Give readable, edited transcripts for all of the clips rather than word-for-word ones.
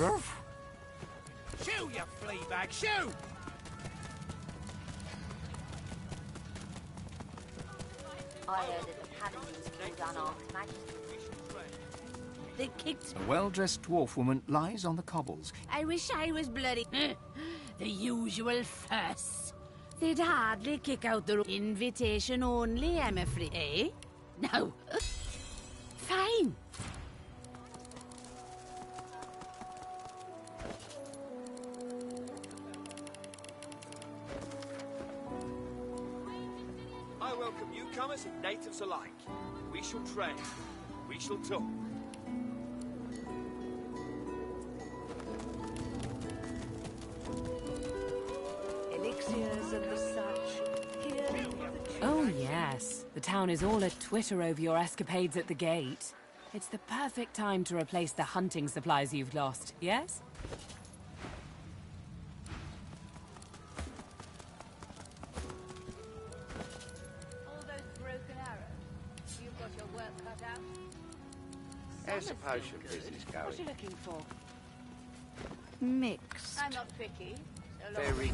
Shoo, you flea bag, shoo! I heard that the paladins killed unarmed magistrates. They kicked. A well-dressed dwarf woman lies on the cobbles. I wish I was bloody. The usual fuss. They'd hardly kick out the invitation only, I'm afraid. Eh? No. Fine. I welcome newcomers and natives alike. We shall trade. We shall talk. Elixirs and the such. Here. Oh yes, the town is all a-twitter over your escapades at the gate. It's the perfect time to replace the hunting supplies you've lost, yes? All those broken arrows. You've got your work cut out. How's the potion business What are you going? looking for? Mixed. I'm not picky. So long. Very.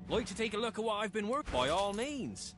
Like to take a look at what I've been working by all means.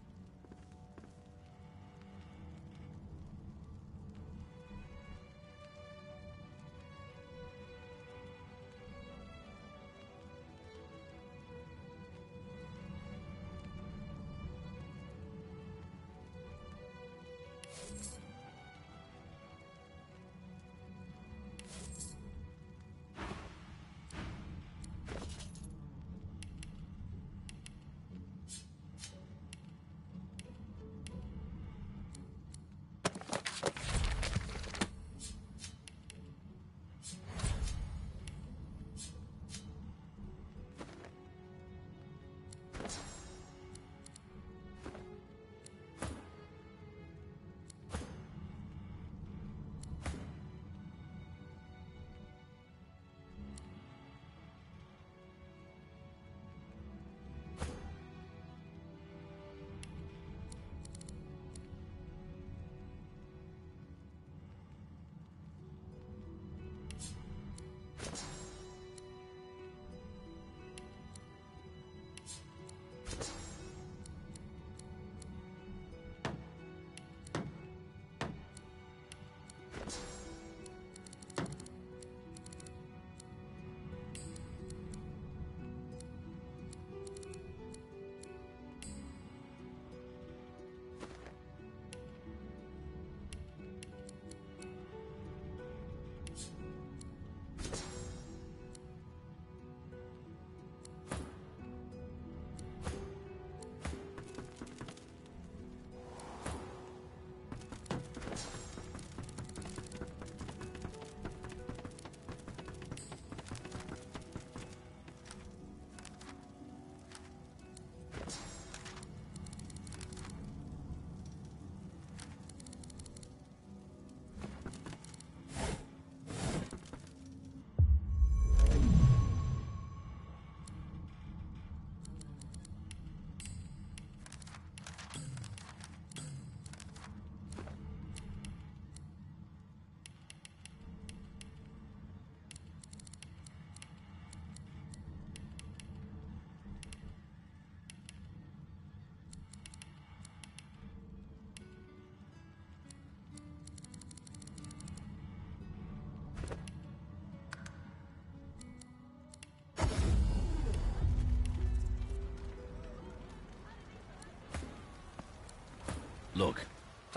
Look,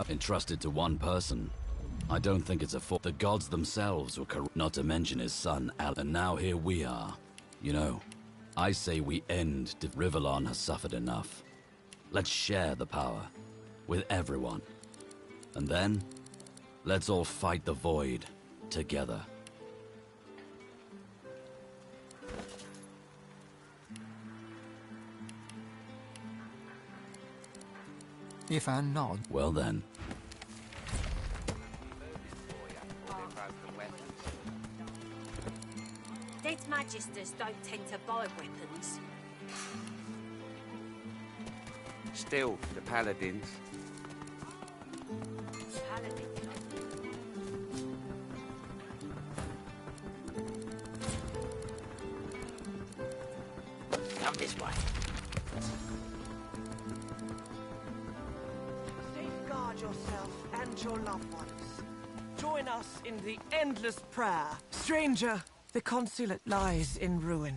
entrusted to one person. I don't think it's a fault. The gods themselves were corrupt, not to mention his son, Al. And now here we are. You know, I say we end. Rivellon has suffered enough. Let's share the power with everyone. And then, let's all fight the void together. If Anne nod. Well then. Dead magisters don't tend to buy weapons. Still, the paladins. Come this way. Safeguard yourself and your loved ones. Join us in the endless prayer. Stranger, the consulate lies in ruin.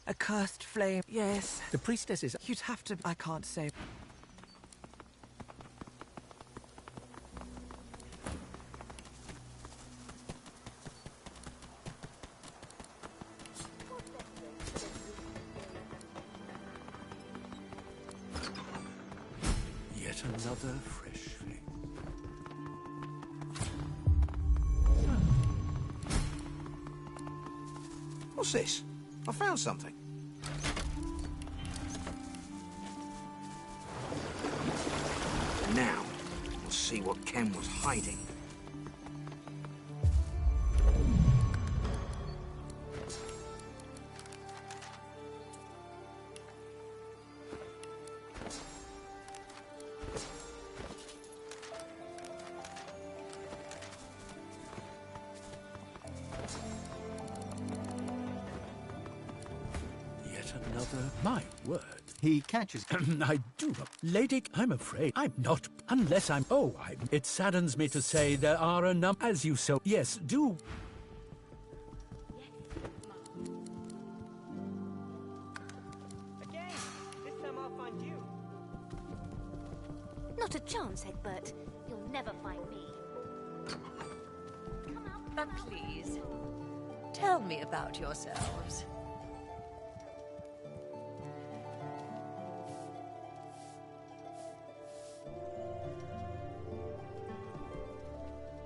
A cursed flame. Yes. The priestess is... You'd have to... I can't say. Yet another fresh flame. What's this? I found something. Now, we'll see what Ken was hiding. My word. He catches... I do. Lady, I'm afraid I'm not... Unless I'm... Oh, it saddens me to say there are a number... As you so... Yes, do... Again, this time I'll find you. Not a chance, Egbert. You'll never find me. But please, tell me about yourselves.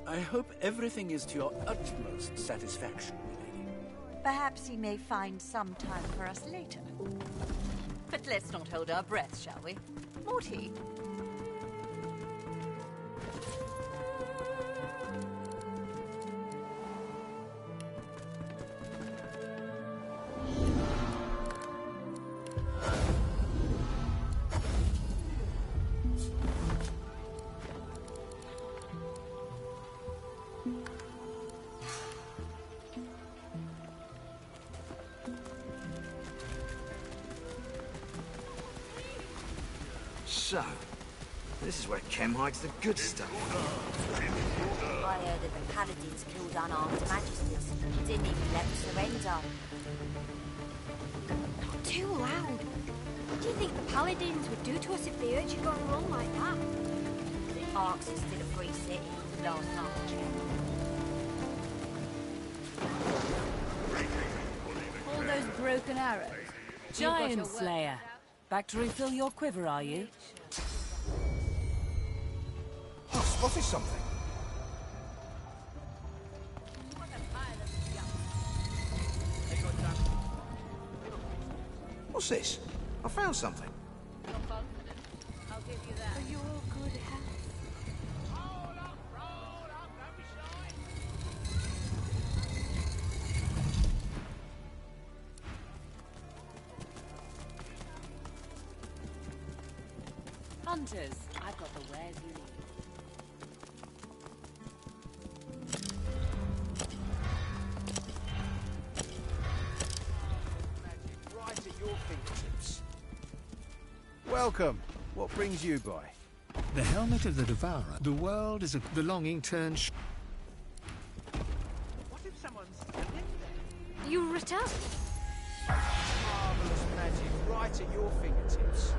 I hope everything is to your utmost satisfaction, lady. Perhaps he may find some time for us later. But let's not hold our breath, shall we? Morty? So, this is where Kem hides the good stuff. I heard that the paladins killed unarmed magisters. Didn't even let them surrender. Not too loud. What do you think the paladins would do to us if they heard you going wrong like that? The Ark's is still a free city. Last time I checked. All those broken arrows. Giant Slayer. Back to refill your quiver, are you? I've spotted something. What's this? I found something. I'll give you that. Are you all good health? Hunters, I've got the wares you need. Right at your fingertips. Welcome. What brings you by? The helmet of the Devourer. The world is a belonging turned... What if someone's still in there? You returned? Marvelous magic right at your fingertips.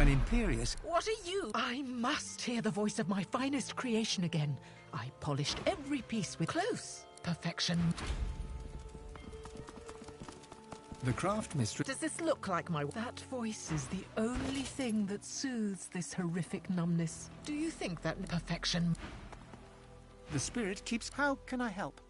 An imperious... What are you? I must hear the voice of my finest creation again. I polished every piece with close perfection. The craft mistress... Does this look like my... That voice is the only thing that soothes this horrific numbness. Do you think that perfection... The spirit keeps... How can I help?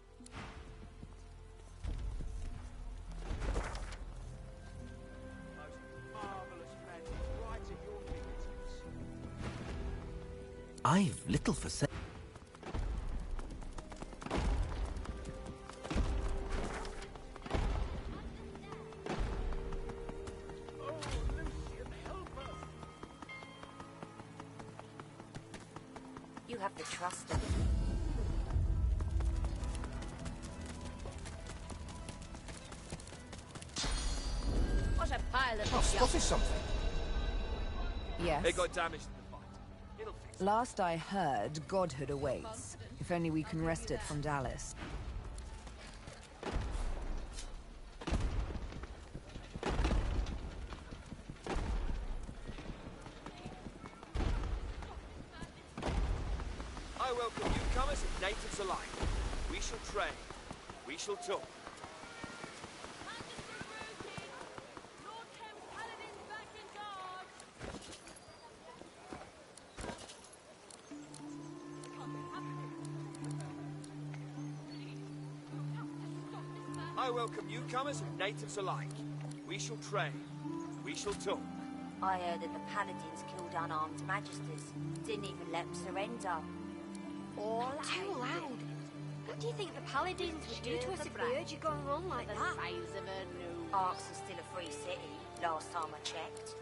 I've little for say. You have the trust of What a pile of I've spotted something. Yes. They got damaged in the fight. It'll fix it. Last I heard, godhood awaits. If only we can wrest it from Dallas. I welcome newcomers and natives alike. We shall trade. We shall talk. I welcome newcomers and natives alike. We shall trade. We shall talk. I heard that the paladins killed unarmed magisters. Didn't even let them surrender. All Too loud. What do you think the paladins would do to us if they heard you going wrong like that? The size of a nose. Arks is still a free city, last time I checked.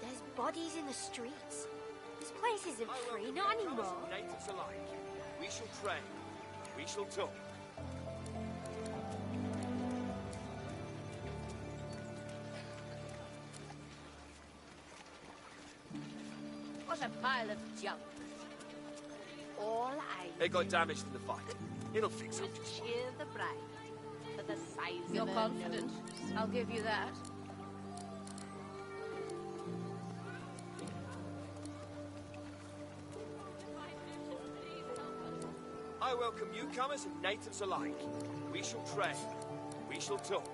There's bodies in the streets. This place isn't I free, welcome not newcomers anymore. and natives alike. We shall trade. We shall talk. What a pile of junk. All I They got damaged in the fight. It'll fix up. would cheer the bride. For the size You're of a confident. nose. I'll give you that. I welcome newcomers and natives alike. We shall trade. We shall talk.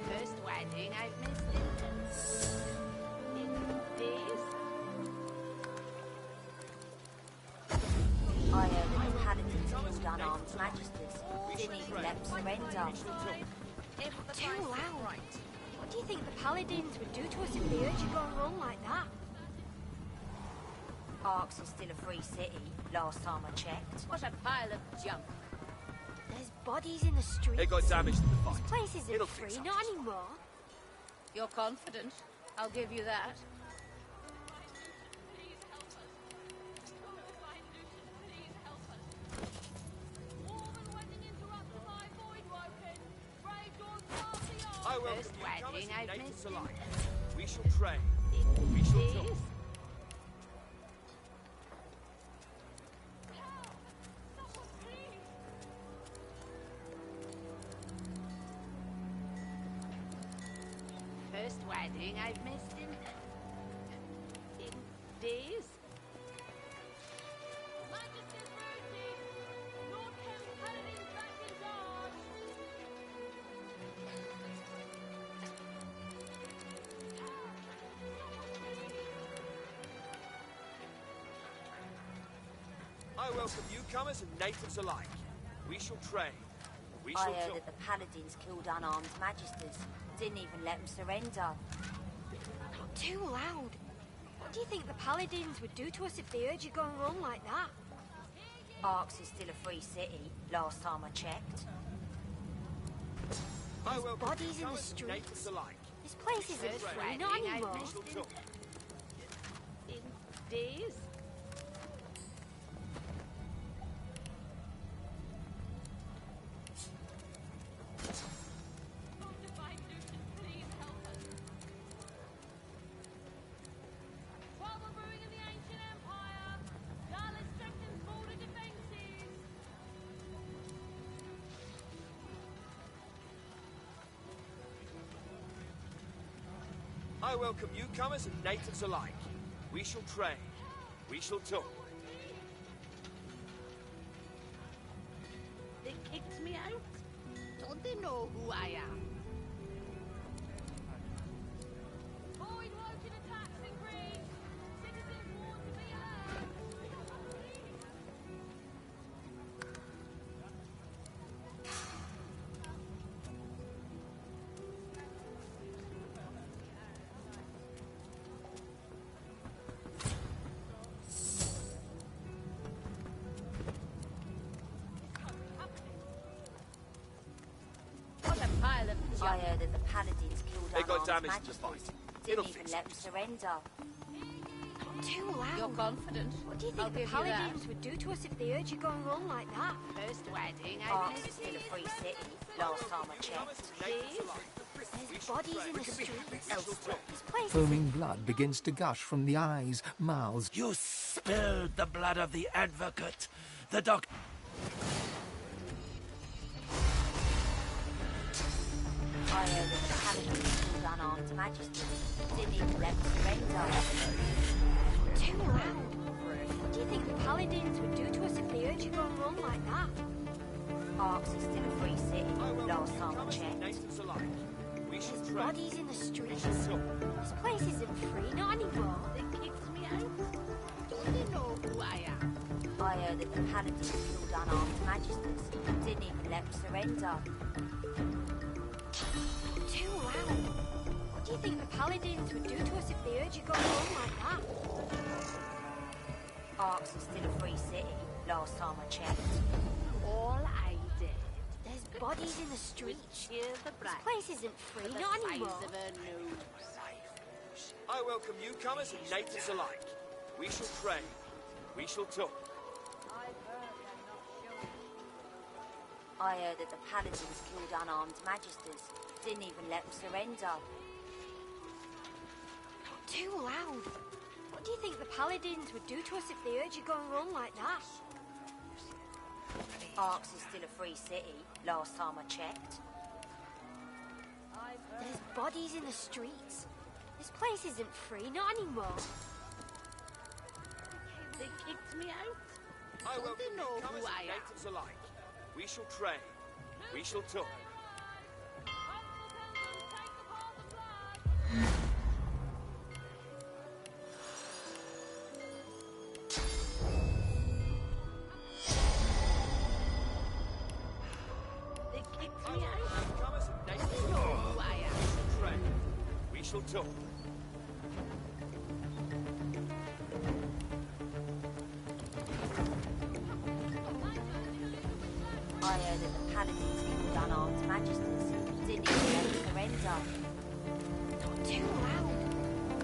First wedding I've missed in days. I heard that the paladins killed unarmed magisters. Didn't even let them surrender. Too loud. What do you think the paladins would do to us if they heard you going wrong like that? Arks is still a free city, last time I checked. What a pile of junk. There's bodies in the streets. They got damaged in the fight. This place isn't It'll free, fix up. not anymore. You're confident. I'll give you that. I welcome First newcomers wedding and I've natives missed alike. We shall trade. We shall talk. days. First wedding I've missed in days. I welcome newcomers and natives alike. We shall trade. We I shall heard talk. that the paladins killed unarmed magisters. Didn't even let them surrender. Too loud. What do you think the paladins would do to us if they heard you going wrong like that? Arks is still a free city, last time I checked. I There's welcome bodies in the newcomers and natives streets. alike. This place isn't First free, wedding not I've anymore. We missed shall talk. in days. I welcome newcomers and natives alike. We shall trade. We shall talk. They kicked me out. Don't they know who I am? I heard that the paladins killed They got unarmed damage to fight. magisters. It'll Didn't even fix let them surrender. Not too loud. You're confident. What do you I'll think the give you that. paladins would do to us if they heard you going wrong like that? First wedding, Arx is still a free city, last time I checked. There's bodies in the streets. This place Foaming blood begins to gush from the eyes, mouths. You spilled the blood of the advocate. The doctor. I heard that the paladins killed unarmed magisters. Didn't even let them surrender. too loud. What do you think the paladins would do to us if they heard you going wrong like that? Arx is still a free city, last time I checked. Natives alike. We shall There's trade. bodies in the streets. We shall talk. This place isn't free, not anymore. They kicked me out. Don't they know who I am? I heard that the paladins killed unarmed magisters. Didn't even let them surrender. Too loud. What do you think the paladins would do to us if they heard you going wrong like that? Arx is still a free city, last time I checked. All I did. There's bodies in the streets. Cheer the This bride. place isn't free, For the not size anymore. of her nose. I welcome newcomers and natives alike. We shall trade. We shall talk. I heard that the paladins killed unarmed magisters. Didn't even let them surrender. Too loud. What do you think the paladins would do to us if they heard you going wrong like that? Arx is still a free city, last time I checked. There's bodies in the streets. This place isn't free, not anymore. They kicked me out. I Don't welcome they know newcomers who I and am? natives alike. We shall trade. We shall talk. They kicked I me welcome out. newcomers and natives Don't they know alike. who I am? We shall trade. We shall talk. I heard that the paladins killed unarmed magisters. Didn't even let them surrender. Not too loud.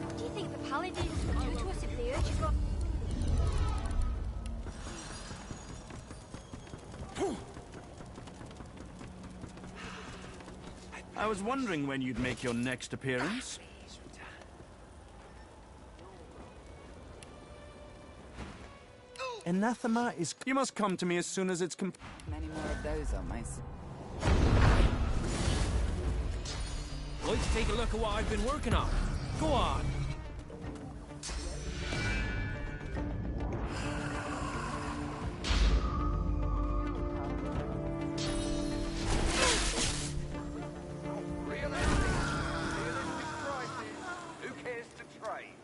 What do you think the paladins would do to us if they heard you go... I was wondering when you'd make your next appearance. Anathema is... You must come to me as soon as it's Many more of those on my... Let's take a look at what I've been working on. Go on. Who cares to trade?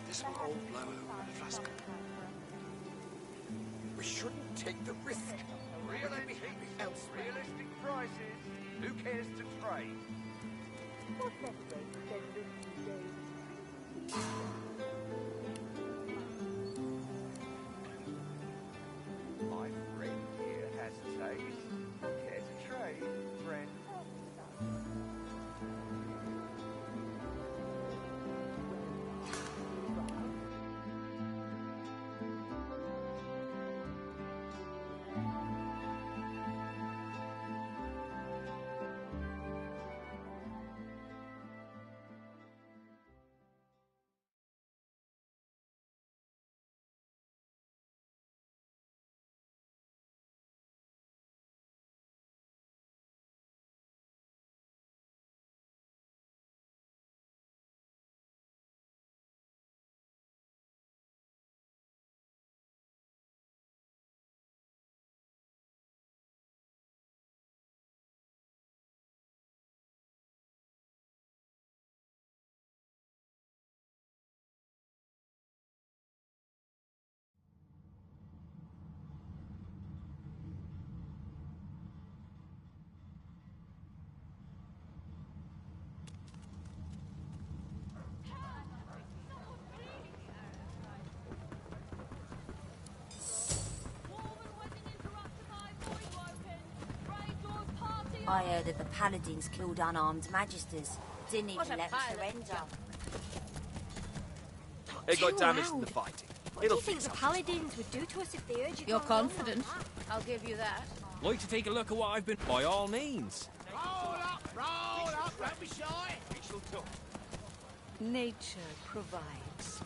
This will all blow over the flask. We shouldn't take the risk. Realistic, realistic prices. Who cares to trade? My friend here has taste. Care to trade, friend? I heard that the paladins killed unarmed magisters. Didn't even let them surrender. It got damaged in the fighting. What do you think the paladins would do to us if they heard you? You're confident. I'll give you that. Like to take a look at what I've been... By all means. Roll up, don't be shy. We shall talk. Nature provides.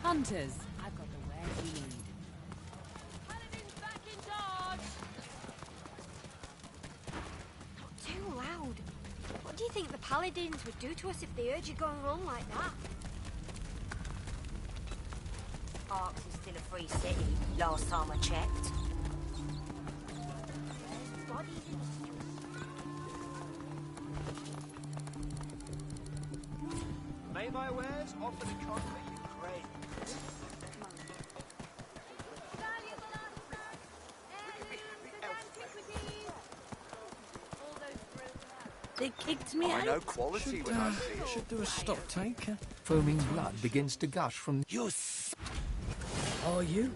Hunters, I've got the wares you need. Paladins back in dodge! Not too loud. What do you think the paladins would do to us if they heard you going wrong like that? Arx is still a free city, last time I checked. Bodies in the streets. May my wares offer the comfort you crave. They kicked me I out. know quality when I see it. Should do a stock take. Foaming blood begins to gush from... You Are you?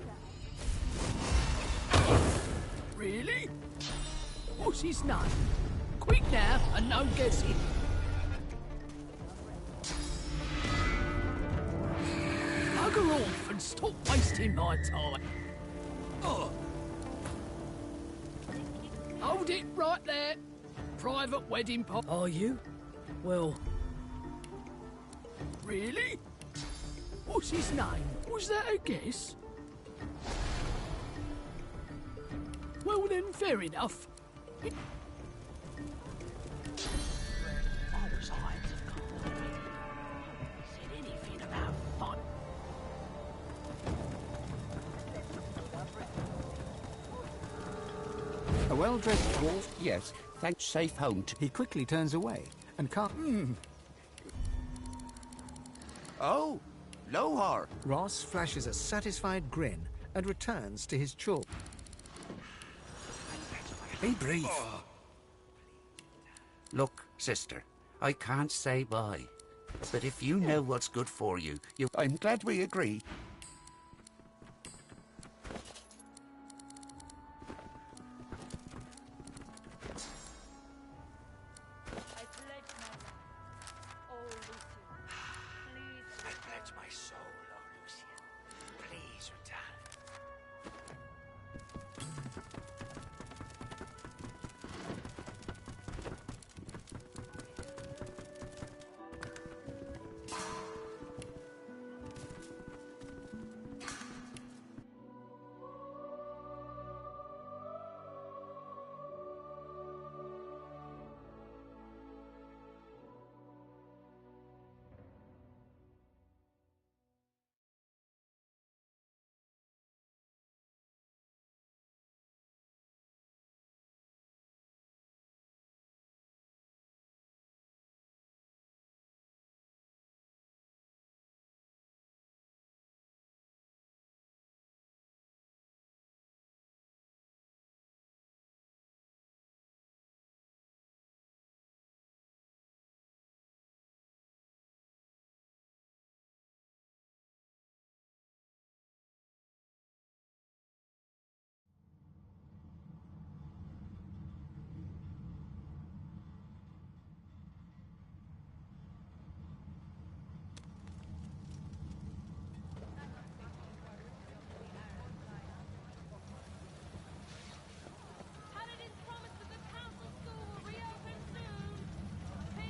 Really? What's his name? Quick now, and no guessing. Bugger off and stop wasting my time. Oh. Hold it right there. Private wedding party. Are you? Well... Really? What's his name? Was that a guess? Well then, fair enough. I was hiding. Said anything about fun. A well-dressed dwarf? Yes. Thanks. Safe home. He quickly turns away and can't... Oh, Lohar. Ross flashes a satisfied grin and returns to his chalk. Be brief. Look, sister, I can't say why, but if you know what's good for you, I'm glad we agree. I pledge my soul, oh Lucian. Please return.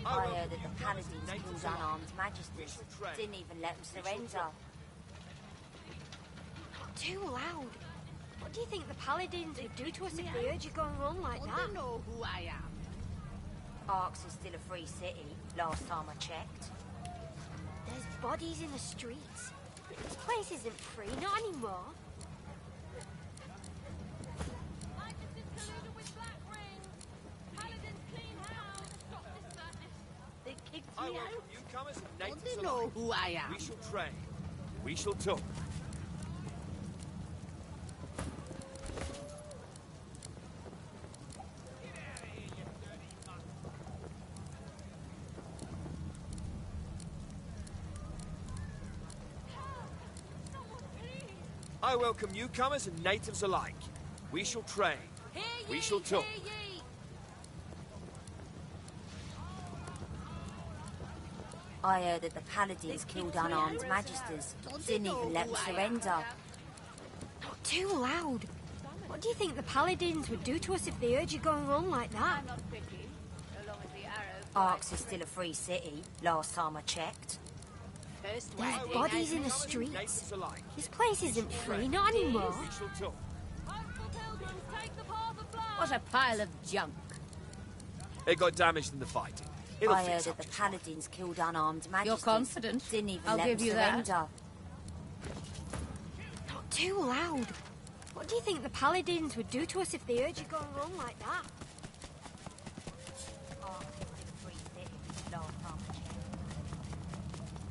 I heard that the paladins killed unarmed magisters. Didn't even let them surrender. Not too loud. What do you think the paladins would do to us if they heard you going wrong like that? You know who I am. Arx is still a free city, last time I checked. There's bodies in the streets. This place isn't free, not anymore. They kicked I me welcome out. newcomers and Don't natives they know alike. who I am? We shall train. We shall talk. I welcome newcomers and natives alike. We shall train. We shall talk. I heard that the paladins killed unarmed magisters. Didn't even let them surrender. Not too loud. What do you think the paladins would do to us if they heard you going on like that? Arx is still a free city, last time I checked. There's bodies in the streets. This place isn't free, not anymore. What a pile of junk. They got damaged in the fighting. It'll I heard fix that up. the paladins killed unarmed magisters. You're confident? Didn't even I'll let give them you that. surrender. Not too loud. What do you think the paladins would do to us if they heard you going on like that? Arx is still a free city, last time I checked.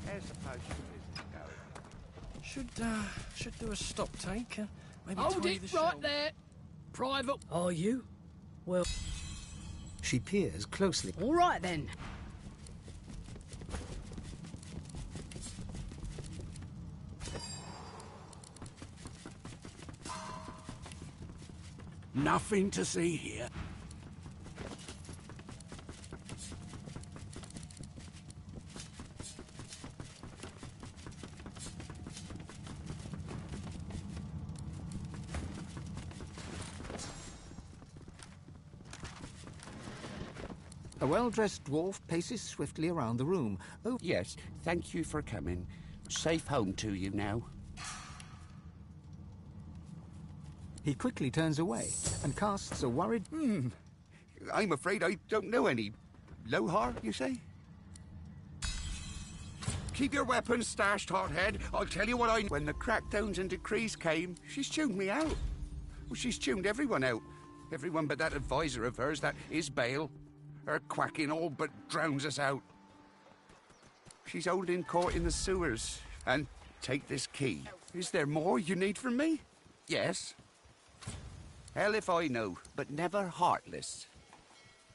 How's the potion business going? Should do a stock take. Maybe Hold tidy it the right shelves. there. Private. Are you? Well, She peers closely. All right then. Nothing to see here. A well-dressed dwarf paces swiftly around the room. Oh, Yes, thank you for coming. Safe home to you now. he quickly turns away and casts a worried... I'm afraid I don't know any. Lohar, you say? Keep your weapons stashed, hothead. I'll tell you what I... When the crackdowns and decrees came, she's tuned me out. Well, she's tuned everyone out. Everyone but that advisor of hers, that Isbale. Her quacking all but drowns us out. She's holding court in the sewers. And take this key. Is there more you need from me? Yes. Hell if I know, but never heartless.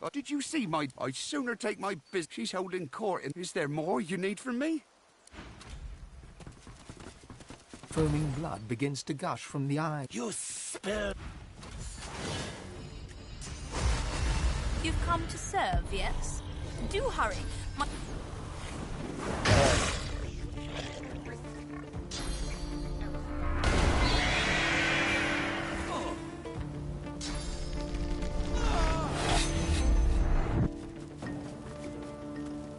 Oh, did you see my... I'd sooner take my business. She's holding court. Is there more you need from me? Foaming blood begins to gush from the eye. You spilled... You've come to serve, yes? Do hurry.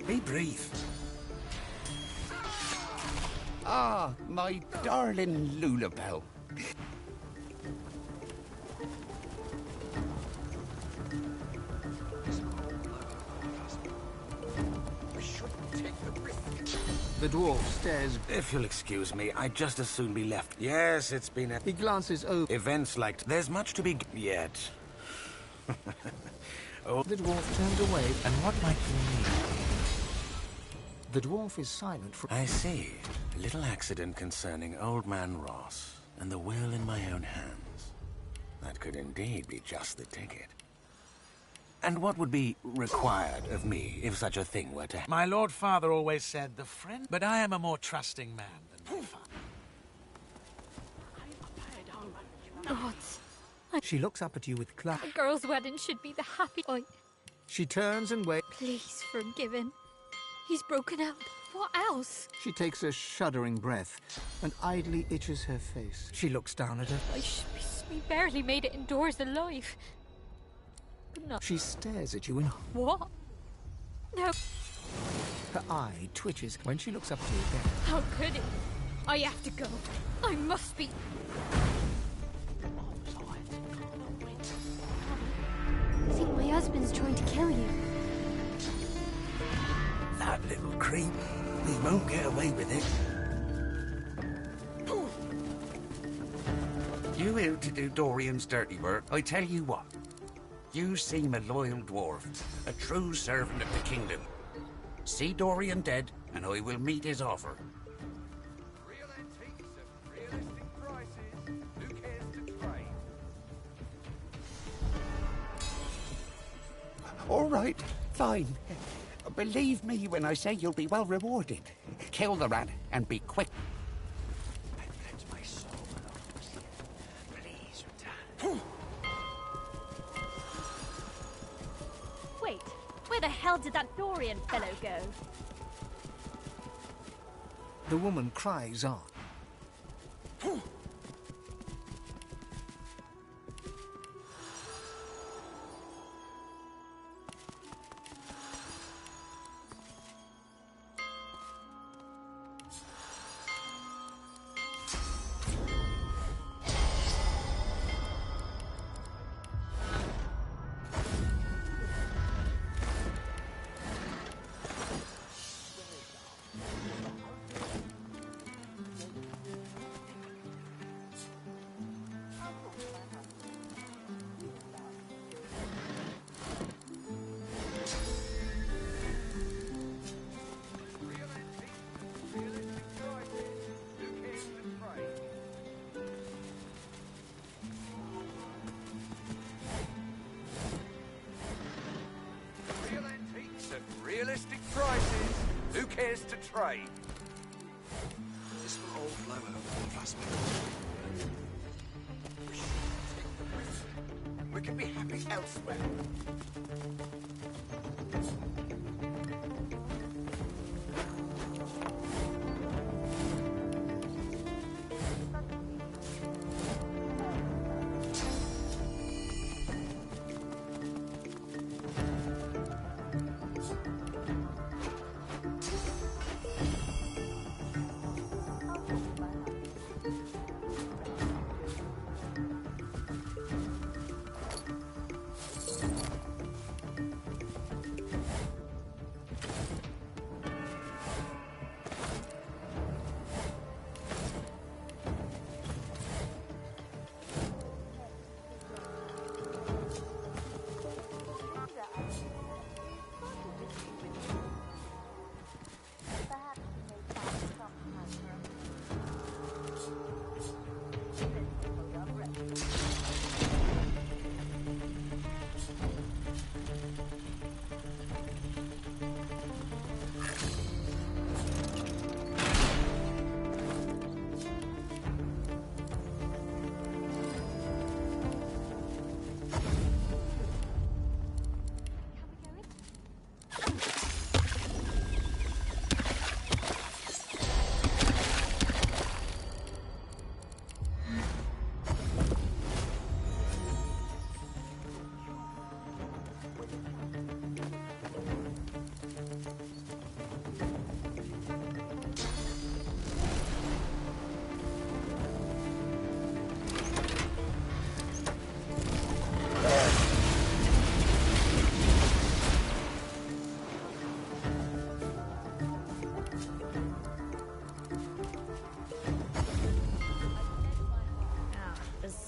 Be brief. Ah, my darling Lulabelle. The dwarf stares. If you'll excuse me, I'd just as soon be left. Yes, it's been a... He glances over. Events like... There's much to be... Yet. Oh. The dwarf turns away. And what might you need? The dwarf is silent for... I see. A little accident concerning Old Man Ross and the will in my own hands. That could indeed be just the ticket. And what would be required of me if such a thing were to happen? My Lord Father always said the friend, but I am a more trusting man than my father. Gods. She looks up at you with clap. A girl's wedding should be the happy point. She turns and waits. Please forgive him. He's broken out. What else? She takes a shuddering breath and idly itches her face. She looks down at her. We barely made it indoors alive. No. She stares at you in... What? No. Her eye twitches when she looks up at you again. How could it? I have to go. I must be... I think my husband's trying to kill you. That little creep. He won't get away with it. You here to do Dorian's dirty work? I tell you what. You seem a loyal dwarf, a true servant of the kingdom. See Dorian dead, and I will meet his offer. Real antiques at realistic prices. Who cares to trade? All right, fine. Believe me when I say you'll be well rewarded. Kill the rat and be quick. I pledge my soul, Lucian. Please return. Wait, where the hell did that Dorian fellow go? The woman cries on. Real antiques at realistic prices. Who cares to trade? This will all blow over, trust me. We can be happy elsewhere.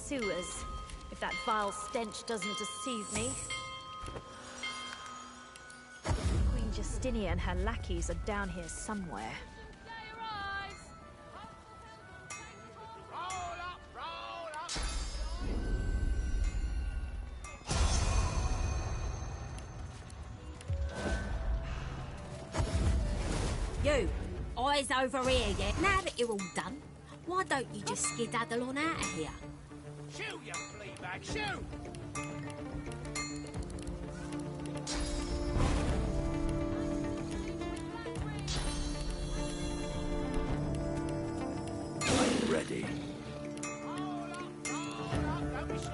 Sewers, if that vile stench doesn't deceive me. Queen Justinia and her lackeys are down here somewhere. You, eyes over here, yeah? Now that you're all done, why don't you just skedaddle on out of here? Shoot, you flea bag, shoot! I'm ready. Don't be shy!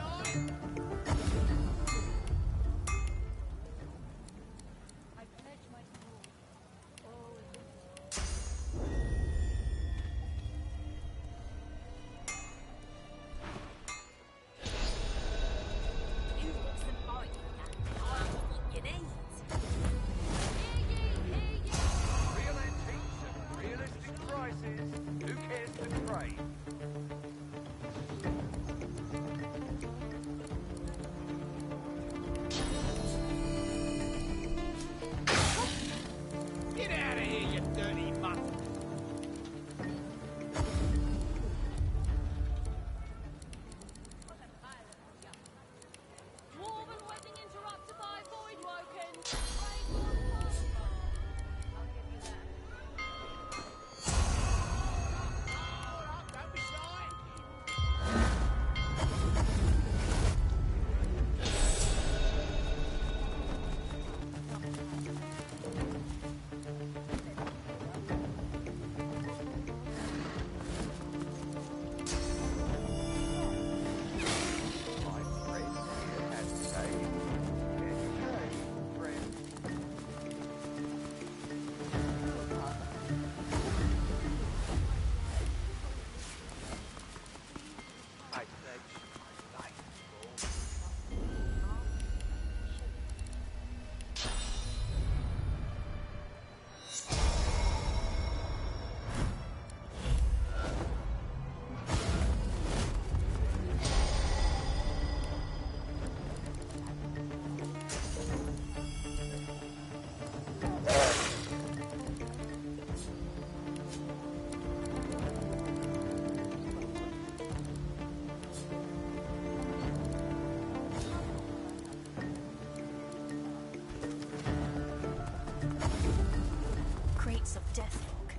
Deathlock.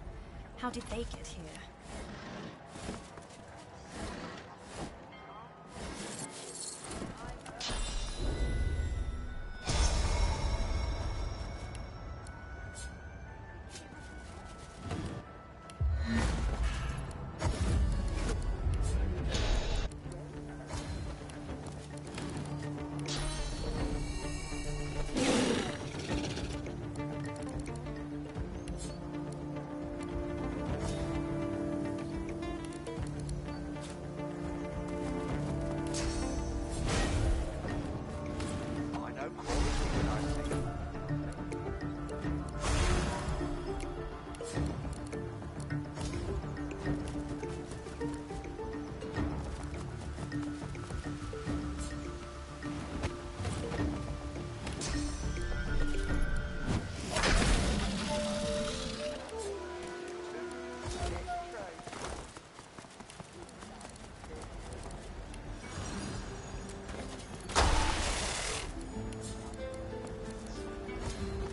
How did they get here?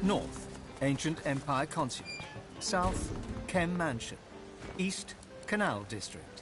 North, Ancient Empire Consulate. South, Kem Mansion. East, Canal District.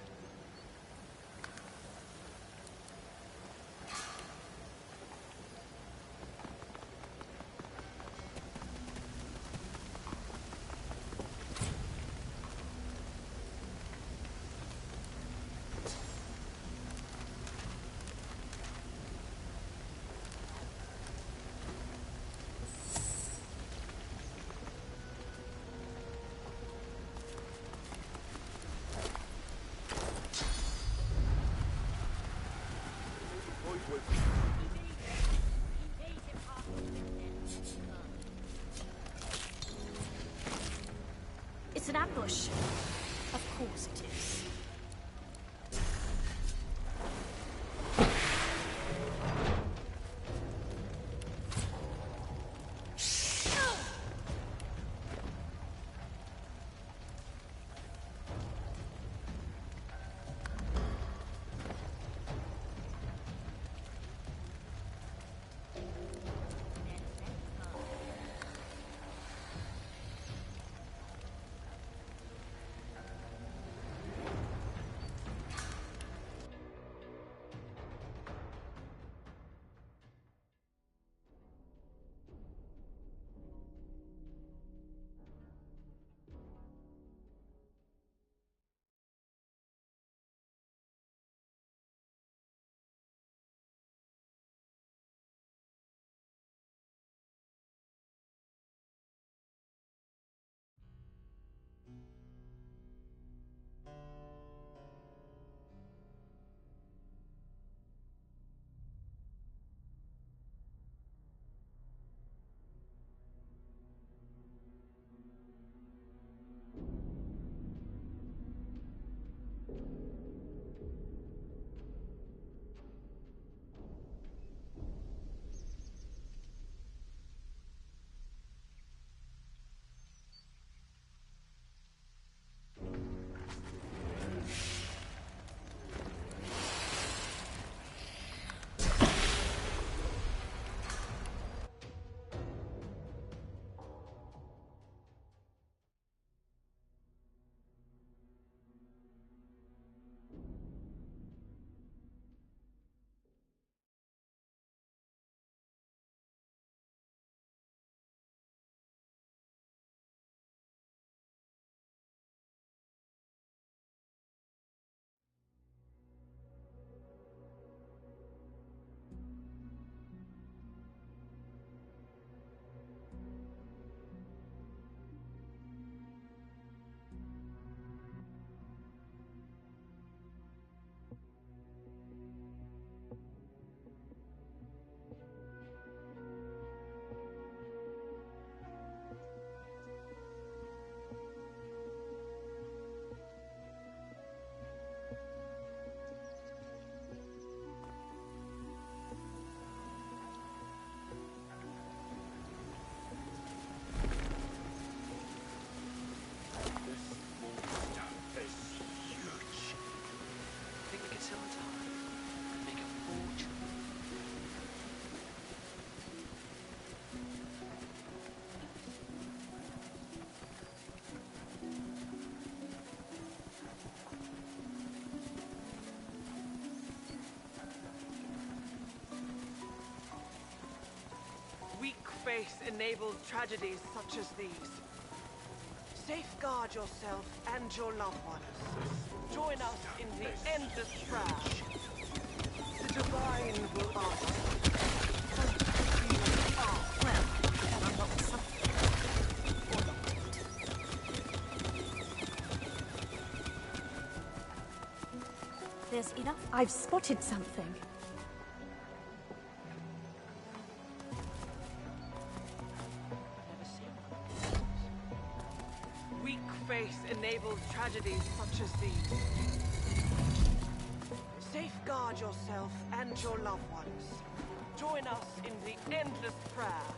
It's an ambush. Of course it is. faith enables tragedies such as these. Safeguard yourself and your loved ones. Join us in the endless prayer. The divine will answer. Well, I'm not something. Or not. There's enough. I've spotted something. Weak faith enables tragedies such as these. Safeguard yourself and your loved ones. Join us in the endless prayer.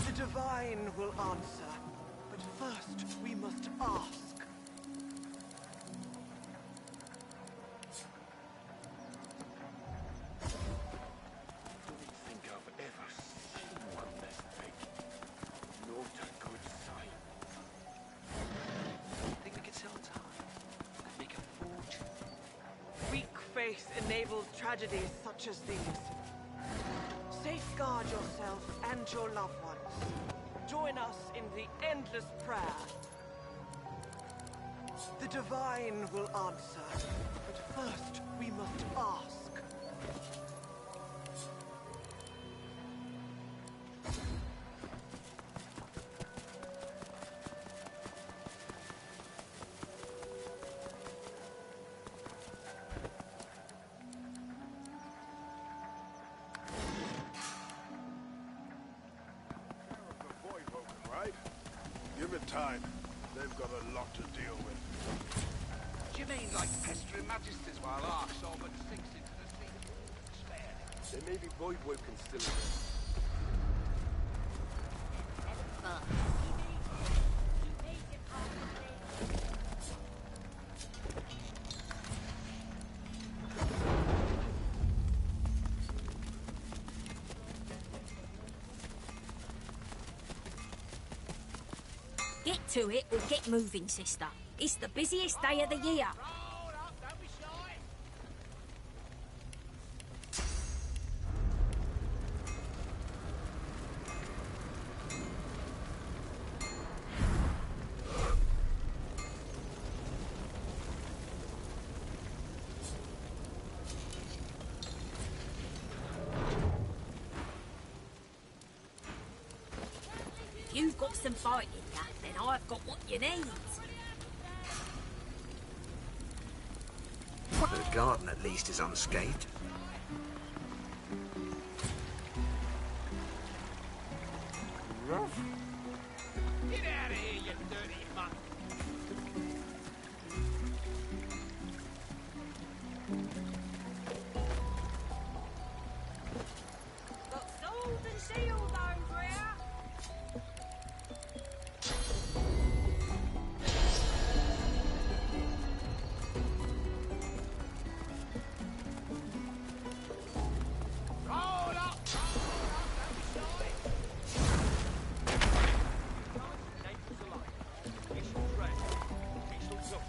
The divine will answer, but first we must ask. Think I've ever seen one this big. Not a good sign. Think we could sell time? Could make a fortune. Weak faith enables tragedies such as these. Safeguard yourself and your loved ones. Join us in the endless prayer. The divine will answer, but first we must ask. Right? Give it time. They've got a lot to deal with. Do you mean like pestering magisters while our Solomon sinks into the sea? Spare. There may be void woken still in there. Get to it or get moving, sister. It's the busiest day of the year. If you've got some fight in you, then I've got what you need. The garden at least is unscathed. Get out of here, you dirty mutt! Got swords and shields over here. Roll up! Don't be shy! Nature's alive. We shall trade. We shall talk.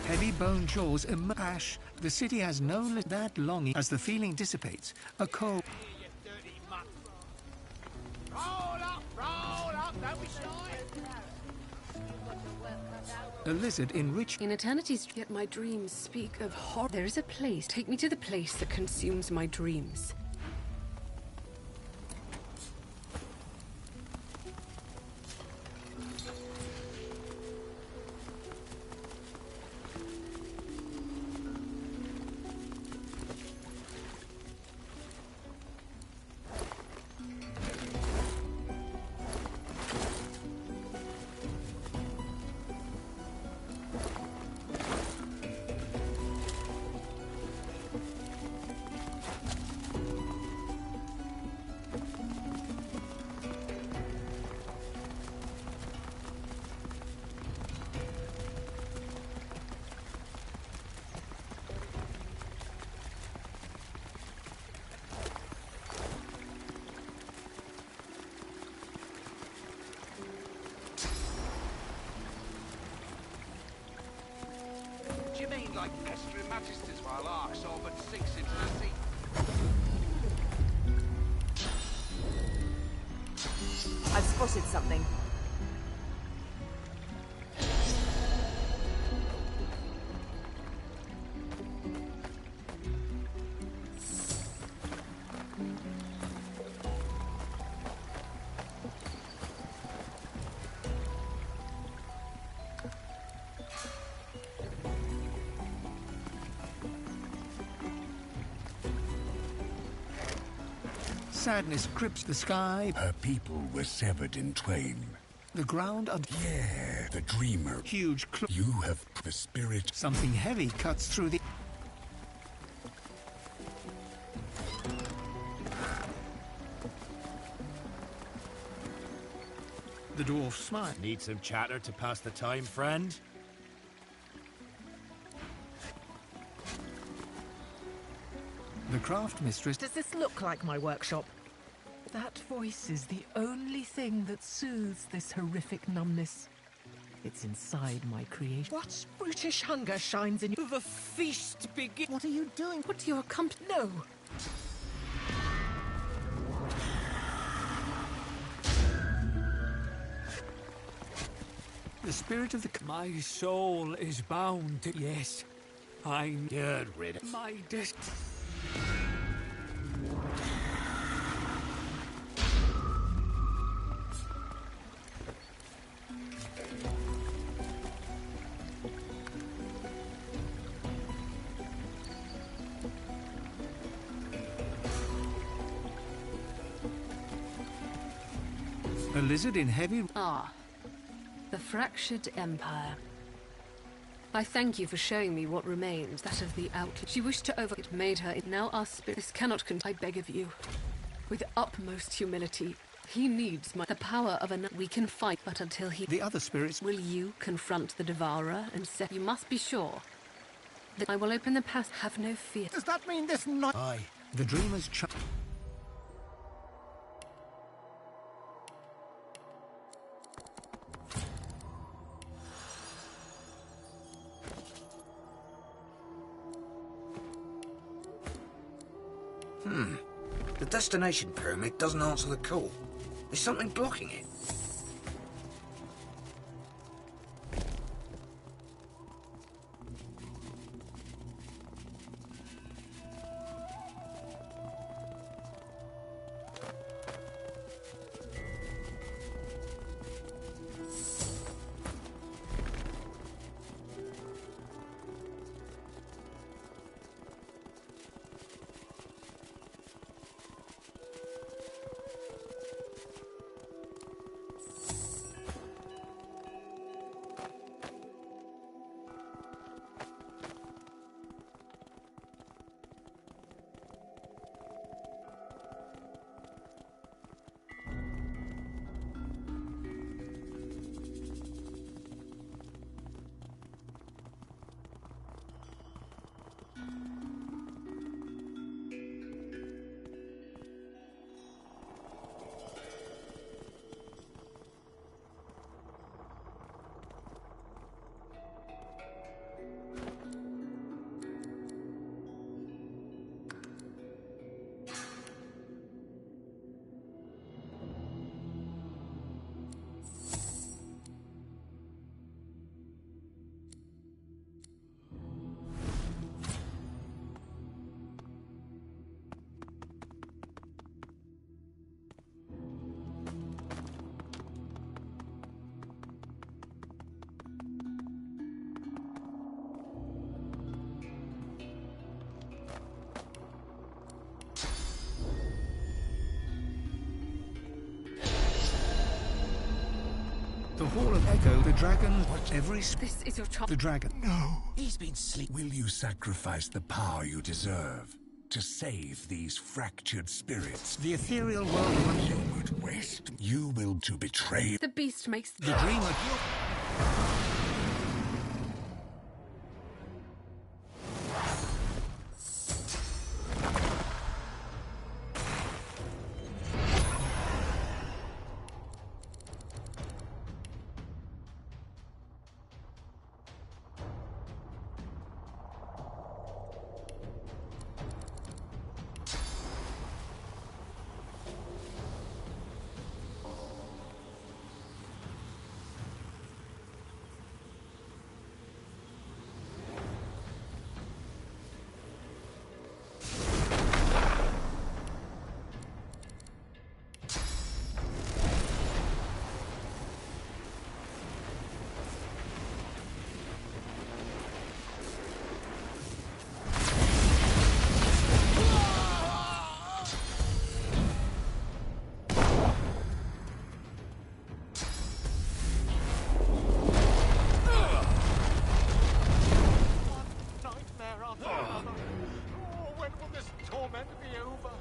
Heavy bone jaws Ash. The city has no that long as the feeling dissipates. A cold. You dirty mutt! Roll up! Don't be shy! A lizard in rich. In eternity's yet my dreams speak of horror. There is a place. Take me to the place that consumes my dreams. pestering magisters while Arx all but sinks into the sea. I've spotted something. Sadness grips the sky. Her people were severed in twain. The ground under... Yeah, the dreamer. Huge You have the spirit. Something heavy cuts through the... The dwarf smile. Need some chatter to pass the time, friend? The craft mistress... Does this look like my workshop? That voice is the only thing that soothes this horrific numbness. It's inside my creation. What brutish hunger shines in you? The feast begins. What are you doing? What do you accomplish? No! The spirit of the... My soul is bound to... Yes, I'm... Good riddance. My death... A lizard in heavy... Ah, the fractured empire. I thank you for showing me what remains, that of the outlet. She wished to over... It made her... Now our spirit... This cannot I beg of you. With utmost humility, he needs the power of an... We can fight, but until he... The other spirits... Will you confront the Devourer and say... You must be sure that I will open the path. Have no fear. Does that mean this not... Aye. The dreamer's... The destination pyramid doesn't answer the call. There's something blocking it. The Hall of Echo, the dragon... What? Every... This is your child. The dragon. No. He's been sleep. Will you sacrifice the power you deserve to save these fractured spirits? The ethereal world... You would waste. You will to betray... The beast makes... The dreamer... When will this torment be over?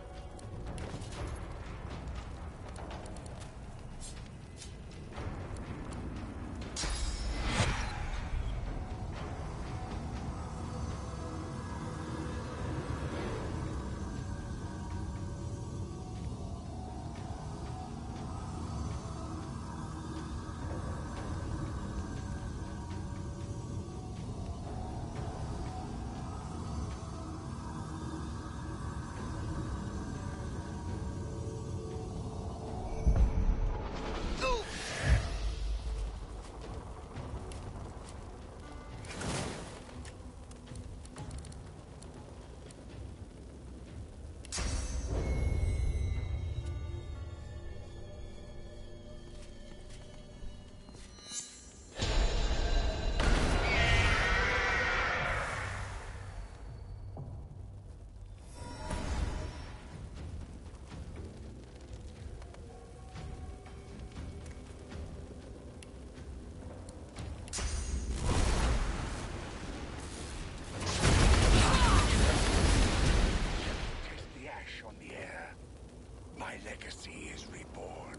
Legacy is reborn.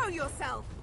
Show yourself!